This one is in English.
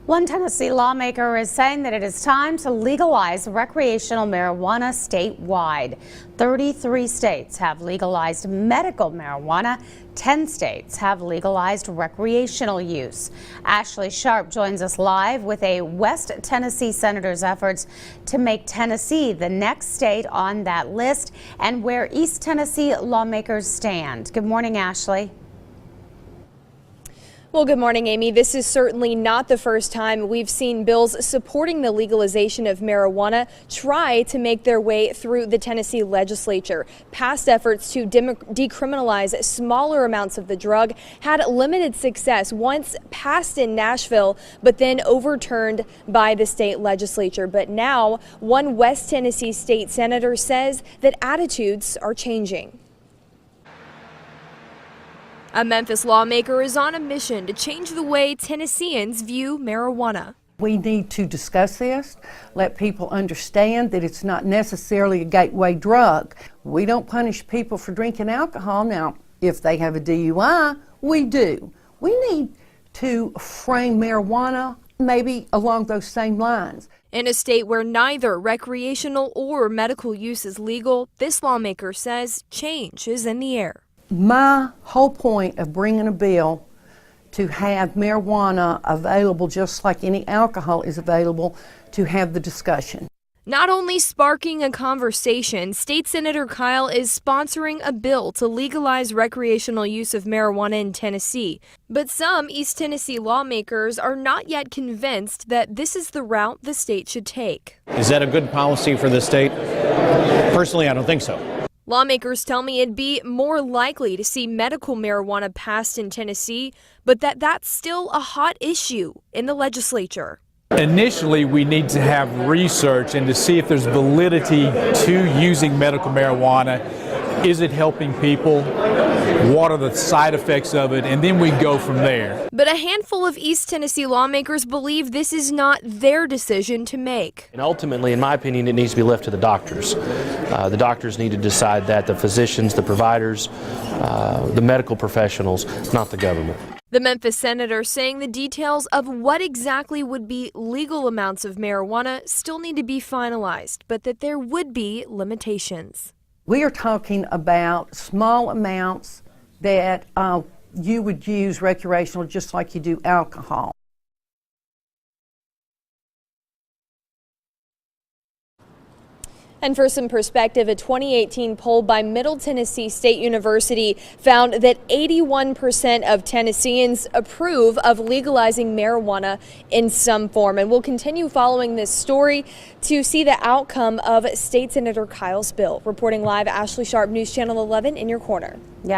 One Tennessee lawmaker is saying that it is time to legalize recreational marijuana statewide. 33 states have legalized medical marijuana. 10 states have legalized recreational use. Ashley Sharp joins us live with a West Tennessee senator's efforts to make Tennessee the next state on that list and where East Tennessee lawmakers stand. Good morning, Ashley. Well, good morning, Amy. This is certainly not the first time we've seen bills supporting the legalization of marijuana try to make their way through the Tennessee legislature. Past efforts to decriminalize smaller amounts of the drug had limited success, once passed in Nashville, but then overturned by the state legislature. But now, one West Tennessee state senator says that attitudes are changing. A Memphis lawmaker is on a mission to change the way Tennesseans view marijuana. We need to discuss this, let people understand that it's not necessarily a gateway drug. We don't punish people for drinking alcohol. Now, if they have a DUI, we do. We need to frame marijuana maybe along those same lines. In a state where neither recreational or medical use is legal, this lawmaker says change is in the air. My whole point of bringing a bill to have marijuana available just like any alcohol is available, to have the discussion. Not only sparking a conversation, State Senator Kyle is sponsoring a bill to legalize recreational use of marijuana in Tennessee. But some East Tennessee lawmakers are not yet convinced that this is the route the state should take. Is that a good policy for the state? Personally, I don't think so. Lawmakers tell me it'd be more likely to see medical marijuana passed in Tennessee, but that's still a hot issue in the legislature. Initially, we need to have research and to see if there's validity to using medical marijuana. Is it helping people? What are the side effects of it? And then we go from there. But a handful of East Tennessee lawmakers believe this is not their decision to make. And ultimately, in my opinion, it needs to be left to the doctors. The doctors need to decide that, the physicians, the providers, the medical professionals, not the government. The Memphis senator saying the details of what exactly would be legal amounts of marijuana still need to be finalized, but that there would be limitations. We are talking about small amounts that you would use recreational just like you do alcohol. And for some perspective, a 2018 poll by Middle Tennessee State University found that 81% of Tennesseans approve of legalizing marijuana in some form. And we'll continue following this story to see the outcome of State Senator Kyle's bill. Reporting live, Ashley Sharp, News Channel 11 in your corner. Yeah.